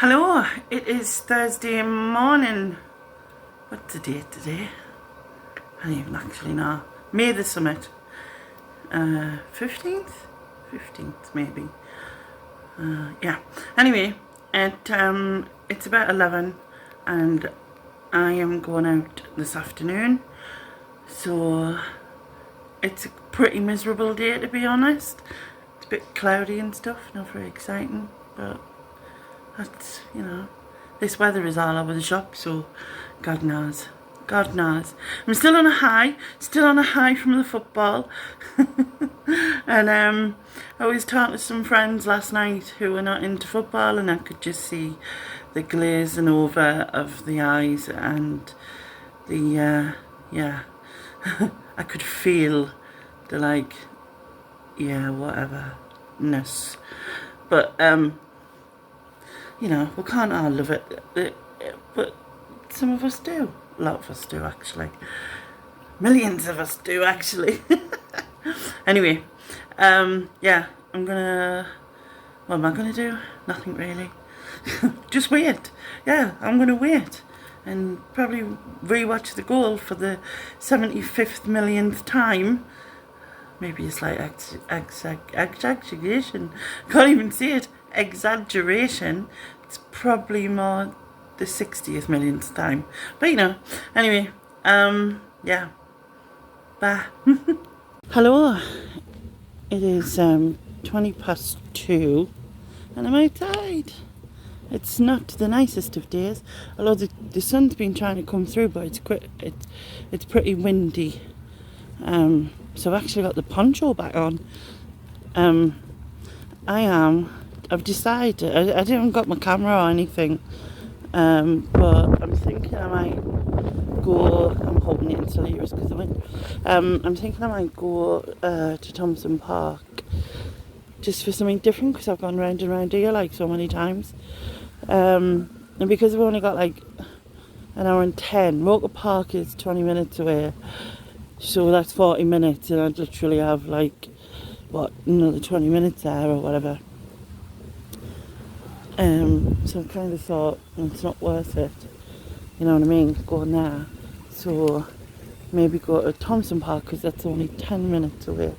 Hello, it is Thursday morning. What's the date today? I don't even actually know. May the summit. 15th? 15th maybe. Yeah. Anyway, it's about 11 and I am going out this afternoon. So it's a pretty miserable day, to be honest. It's a bit cloudy and stuff, not very exciting, but that's, you know, this weather is all over the shop, so God knows. God knows. I'm still on a high from the football. And I was talking to some friends last night who were not into football, and I could just see the glazing over of the eyes and the, yeah, I could feel the whatever-ness. But, you know, we can't all love it, but some of us do. A lot of us do, actually. Millions of us do, actually. Anyway, yeah, what am I gonna do? Nothing really. Just wait. Yeah, I'm gonna wait and probably rewatch the goal for the 75th millionth time. Maybe it's like exaggeration. Can't even say it. Exaggeration. It's probably more the 60th millionth time. But you know, anyway, yeah. Bye. Hello. It is 2:20 and I'm outside. It's not the nicest of days, although the sun's been trying to come through, but it's pretty windy. So I've actually got the poncho back on. I've decided, I haven't got my camera or anything, but I'm thinking I might go, I'm hoping you can still hear us because I'm in. I'm thinking I might go to Thompson Park just for something different, because I've gone round and round here like so many times. And because we've only got like an hour and 10, Roker Park is 20 minutes away. So that's 40 minutes, and I'd literally have like, another 20 minutes there or whatever. So I kind of thought, it's not worth it, you know what I mean, going there. So maybe go to Thompson Park, because that's only 10 minutes away.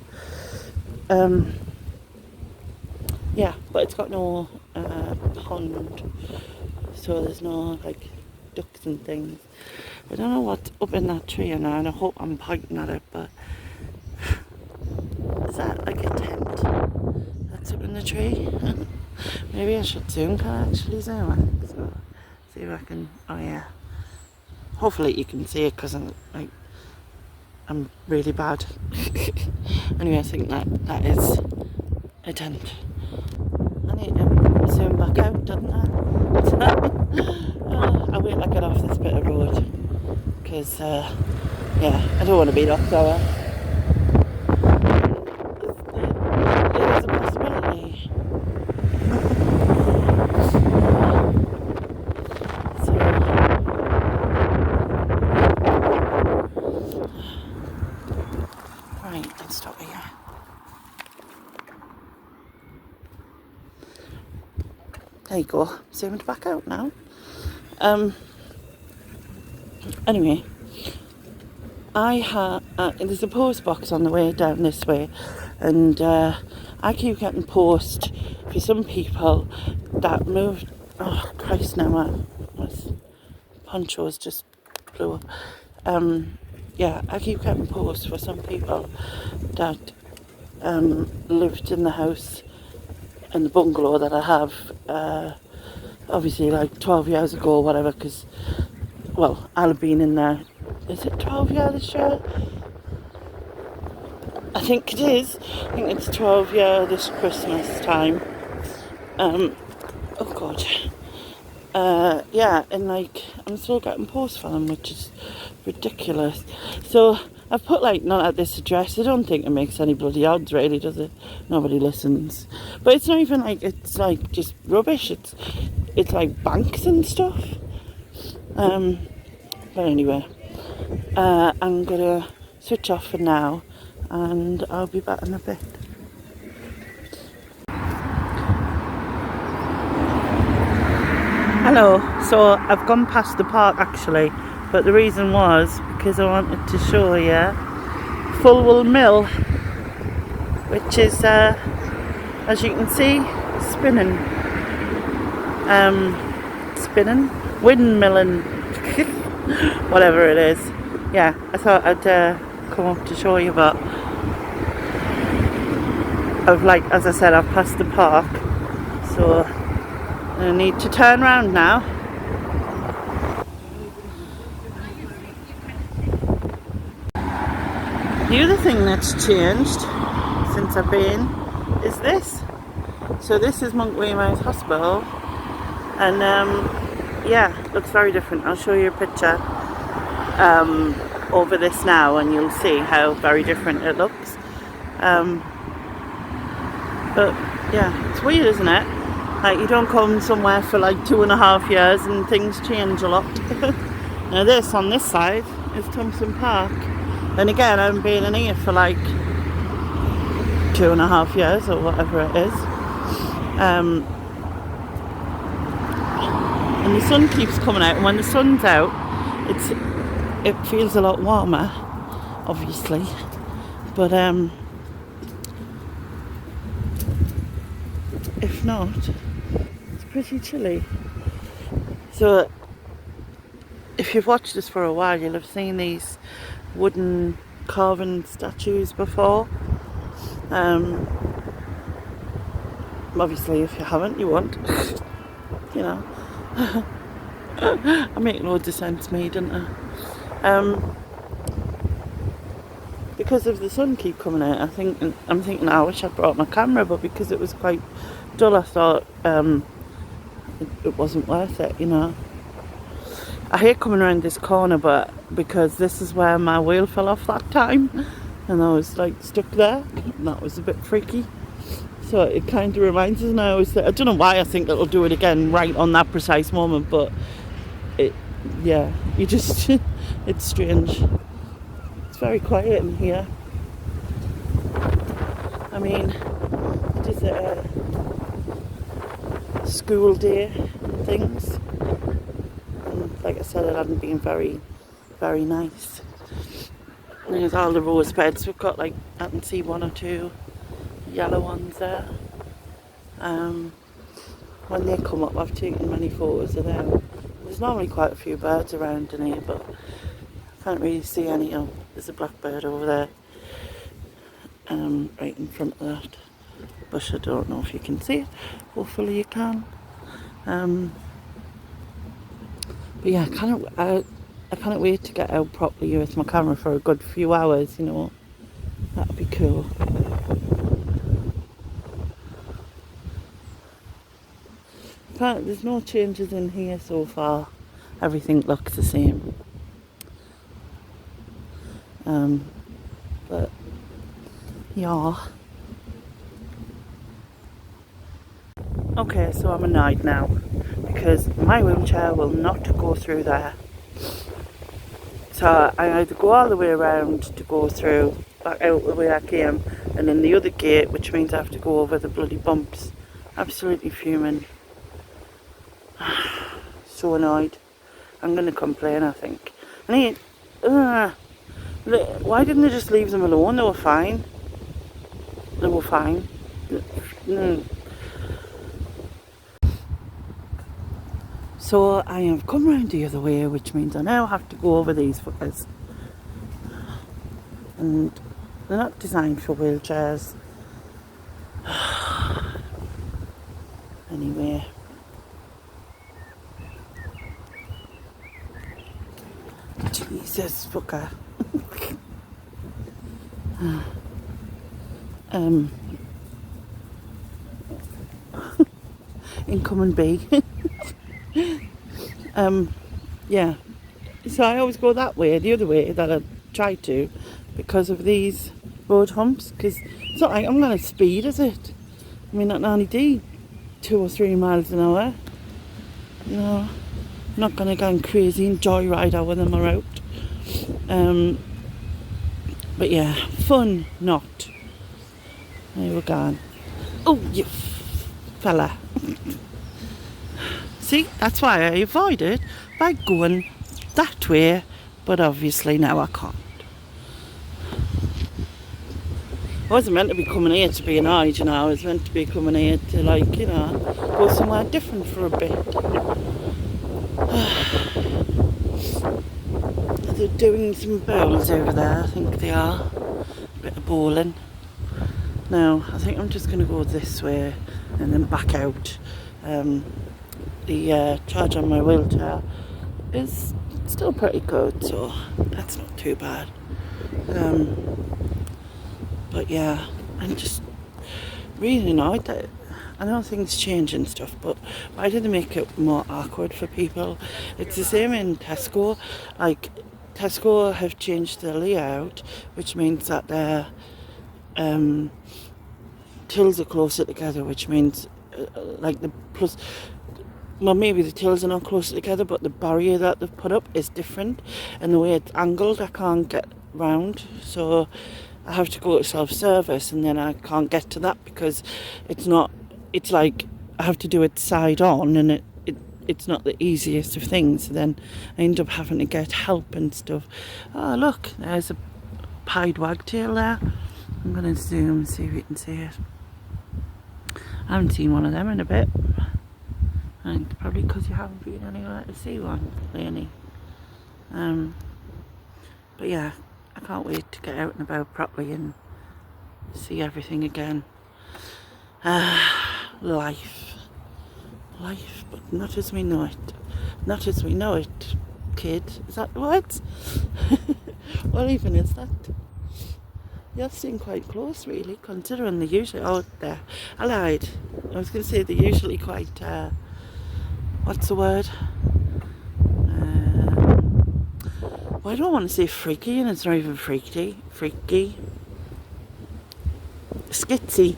Yeah, but it's got no pond, so there's no like ducks and things. I don't know what's up in that tree now, and I hope I'm pointing at it, but is that like a tent that's up in the tree? Maybe I should zoom. Can I actually zoom it? So, see if I can. Oh yeah. Hopefully you can see it, because I'm really bad. Anyway, I think that is a tent. I need to zoom back out, doesn't I? I'll wait till I get off this bit of road, because yeah, I don't want to be knocked over. It is a possibility. So, right, let's stop here. There you go, zoomed back out now. Anyway, there's a post box on the way down this way, and I keep getting posts for some people that moved. Oh Christ, now my ponchos just blew up. Yeah, I keep getting posts for some people that lived in the house, in the bungalow that I have, obviously like 12 years ago or whatever, because, well, I'll have been in there, is it 12 years this year? I think it is. I think it's 12 years this Christmas time. Oh God. Yeah, and like, I'm still getting posts for them, which is ridiculous. So I've put like, not at this address. I don't think it makes any bloody odds really, does it? Nobody listens. But it's not even like, it's like just rubbish. It's like banks and stuff. But anyway, I'm gonna switch off for now, and I'll be back in a bit. Hello, so I've gone past the park actually, but the reason was because I wanted to show you Fulwell Mill, which is, as you can see, spinning, windmilling, whatever it is. Yeah, I thought I'd come up to show you, but as I said, I've passed the park, so I need to turn around now. The other thing that's changed since I've been is this. So this is Monk Weymouth Hospital, and yeah, looks very different. I'll show you a picture over this now, and you'll see how very different it looks. But yeah, it's weird, isn't it? Like, you don't come somewhere for like 2.5 years and things change a lot. Now this, on this side, is Thompson Park. And again, I haven't been in here for like 2.5 years or whatever it is. And the sun keeps coming out, and when the sun's out, it feels a lot warmer, obviously. But if not, it's pretty chilly. So if you've watched this for a while, you'll have seen these wooden carving statues before. Obviously if you haven't, you won't. You know. I make loads of sense, me, don't I? Because of the sun keep coming out, I'm thinking I wish I'd brought my camera, but because it was quite dull, I thought it wasn't worth it, you know. I hate coming around this corner, but because this is where my wheel fell off that time, and I was like stuck there, and that was a bit freaky. So it kind of reminds us, and I don't know why I think it'll do it again right on that precise moment, but yeah, you just, it's strange. It's very quiet in here. I mean, it is a school day and things. And like I said, it hadn't been very, very nice. And there's all the rose beds. We've got like, I can see 1 or 2 yellow ones there. When they come up, I've taken many photos of them. There's normally quite a few birds around in here, but I can't really see any. Oh, there's a blackbird over there, right in front of that bush. I don't know if you can see it. Hopefully you can. But yeah, I can't wait to get out properly with my camera for a good few hours, you know. That'd be cool. There's no changes in here so far. Everything looks the same. But yeah. Okay, so I'm annoyed now because my wheelchair will not go through there. So I had to go all the way around to go through, back out the way I came, and then the other gate, which means I have to go over the bloody bumps. Absolutely fuming. So annoyed. I'm going to complain, I think. Why didn't they just leave them alone? They were fine. They were fine. So I have come round the other way, which means I now have to go over these fuckers. And they're not designed for wheelchairs. Anyway. Jesus fucker. Incoming B. Yeah. So I always go that way, the other way that I try to, because of these road humps. Because it's not like I'm going to speed, is it? I mean, I can only do 2 or 3 miles an hour. You know, I'm not going to go crazy and joyride over them or out. But yeah, fun not. There we're gone. Oh, you fella. See, that's why I avoid it by going that way, but obviously now I can't. I wasn't meant to be coming here to be annoyed, you know. I was meant to be coming here to, like, you know, go somewhere different for a bit. They're doing some bowls over there, I think they are. A bit of bowling. Now, I think I'm just going to go this way and then back out. The charge on my wheelchair is still pretty good, so that's not too bad. But yeah, I'm just really annoyed that I know things change and stuff, but why do they make it more awkward for people? It's the same in Tesco. Like, Tesco have changed their layout, which means that their tills are closer together, which means like the plus. Well, maybe the tills are not closer together, but the barrier that they've put up is different, and the way it's angled, I can't get round. So I have to go to self-service, and then I can't get to that because it's not. It's like I have to do it side on, and it's not the easiest of things. So then I end up having to get help and stuff. Oh, look, there's a pied wagtail there. I'm going to zoom and see if you can see it. I haven't seen one of them in a bit. And probably because you haven't been anywhere to see one, really. But yeah, I can't wait to get out and about properly and see everything again. Life, but not as we know it. Not as we know it, kid. Is that the words? What even is that? You're sitting quite close, really, considering they're usually out there. I lied. I was going to say they're usually quite, what's the word? Well, I don't want to say freaky, and it's not even freaky. Skitsy.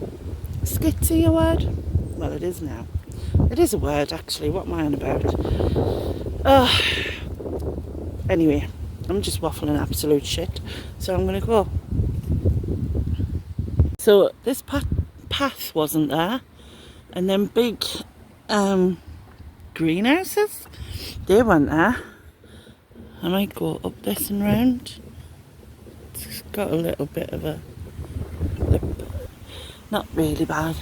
Skitsy a word? Well, it is now. It is a word, actually. What am I on about? Anyway, I'm just waffling absolute shit, so I'm going to go. So this path wasn't there, and then big greenhouses, they weren't there. I might go up this and round. It's got a little bit of a lip, not really bad.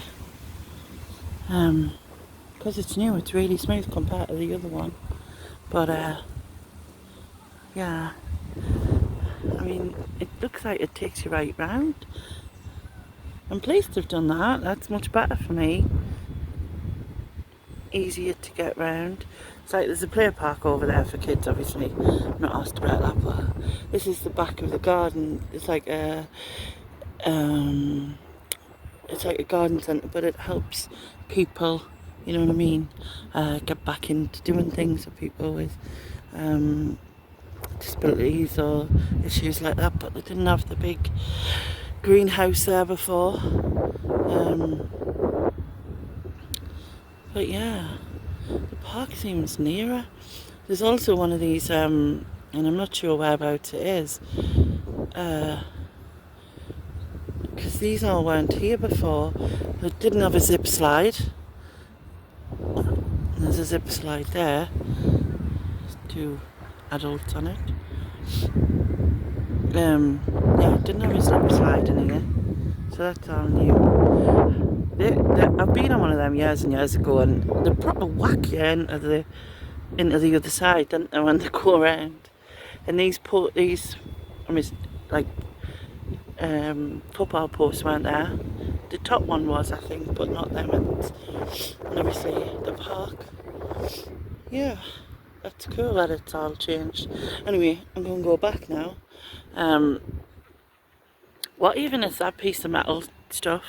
Because it's new, it's really smooth compared to the other one. But yeah, I mean, it looks like it takes you right round. I'm pleased they've done that. That's much better for me. Easier to get round. It's like there's a play park over there for kids, obviously. I'm not asked about that, but this is the back of the garden. It's like a garden centre, but it helps people, you know what I mean, get back into doing things for people with disabilities or issues like that. But they didn't have the big greenhouse there before. But yeah, the park seems nearer. There's also one of these, and I'm not sure whereabouts it is, because these all weren't here before. It didn't have a zip slide. There's a zip slide there. There's 2 adults on it. Yeah, it didn't have a zip slide in here, so that's all new. I've been on one of them years and years ago, and they proper whack you into the other side, don't they, when they go around. And these I mean, like football posts weren't there. The top one was, I think, but not them. And obviously the park. Yeah, that's cool that it's all changed. Anyway, I'm going to go back now. What even is that piece of metal stuff?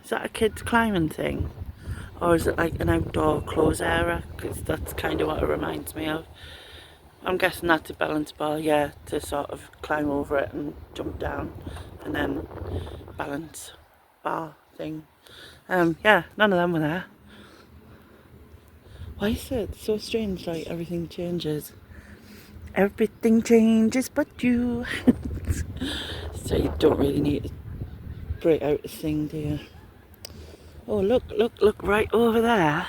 Is that a kids climbing thing? Or is it like an outdoor clothes area? Because that's kind of what it reminds me of. I'm guessing that's a balance bar, yeah, to sort of climb over it and jump down. And then balance bar thing. Yeah, none of them were there. Why is it so strange, like everything changes? Everything changes but you. So you don't really need to break out the thing, do you? Oh, look right over there.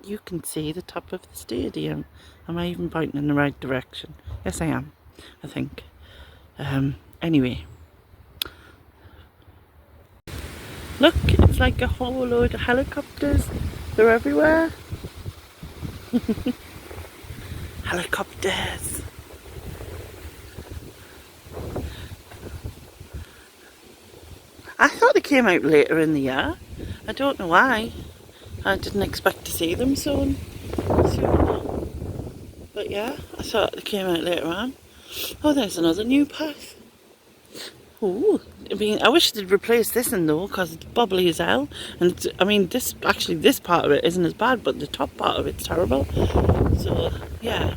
you can see the top of the stadium. Am I even pointing in the right direction? Yes, I am, I think. Anyway. Look, it's like a whole load of helicopters. They're everywhere. Helicopters. I thought they came out later in the year. I don't know why. I didn't expect to see them soon. But yeah, I thought they came out later on. Oh, there's another new path. Ooh, I mean, I wish they'd replace this one though, because it's bubbly as hell. And it's, I mean, this part of it isn't as bad, but the top part of it's terrible. So yeah,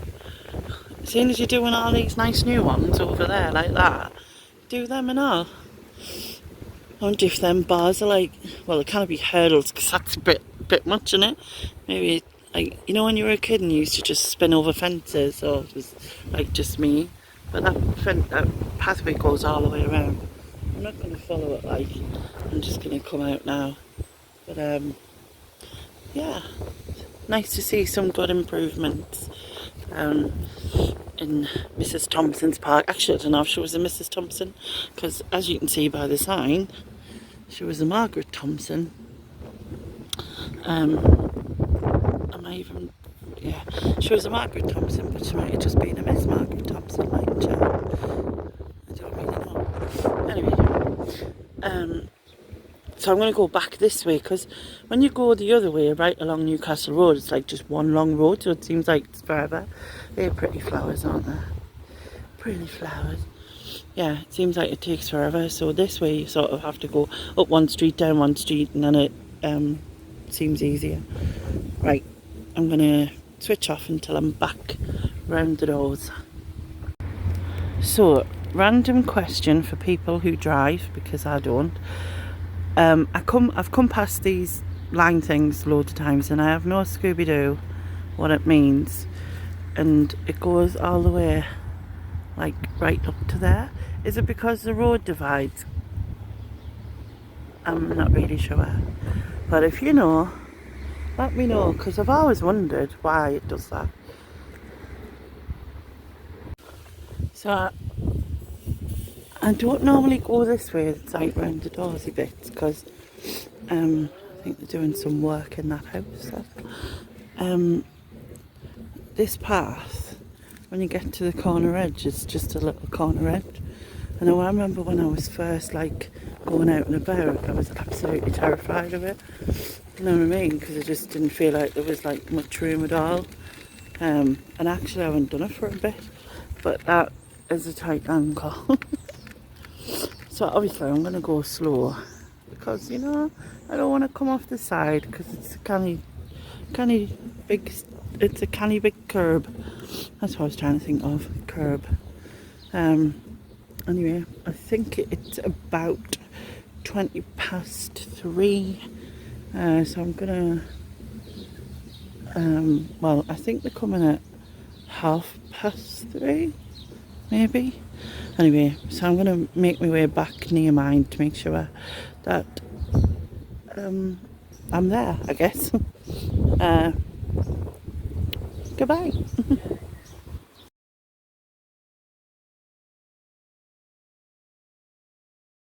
seeing as you're doing all these nice new ones over there like that, do them and all. I wonder if them bars are like, well, it can't be hurdles because that's a bit much, isn't it? Maybe like, you know, when you were a kid and you used to just spin over fences, or it was like just me. But that pathway goes all the way around. I'm not going to follow it, like, I'm just going to come out now. But yeah, nice to see some good improvements in Mrs. Thompson's park. Actually, I don't know if she was a Mrs. Thompson, because as you can see by the sign, she was a Margaret Thompson. Yeah, she was a Margaret Thompson, but she might have just been a Miss Margaret Thompson, mightn't she? I don't really know. Anyway, so I'm going to go back this way, because when you go the other way, right along Newcastle Road, it's like just one long road, so it seems like it's forever. They're pretty flowers, aren't they? Pretty flowers. Yeah, it seems like it takes forever, so this way you sort of have to go up one street, down one street, and then it seems easier. Right, I'm going to switch off until I'm back round the doors. So, random question for people who drive, because I don't. I've come past these line things loads of times and I have no Scooby-Doo what it means. And it goes all the way, like, right up to there. Is it because the road divides? I'm not really sure. But if you know, let me know, because I've always wondered why it does that. So I don't normally go this way, it's like round the doorsy bits, because I think they're doing some work in that house. This path, when you get to the corner edge, it's just a little corner edge. And I remember when I was first like going out and about, I was absolutely terrified of it. You know what I mean? Because I just didn't feel like there was like much room at all. And actually I haven't done it for a bit, but that is a tight angle. So obviously I'm going to go slow, because, you know, I don't want to come off the side, because it's a canny big curb. That's what I was trying to think of, curb. Anyway, I think it's about 3:20. So I'm gonna, well, I think they're coming at 3:30, maybe. Anyway, so I'm gonna make my way back near mine to make sure that I'm there, I guess. Goodbye.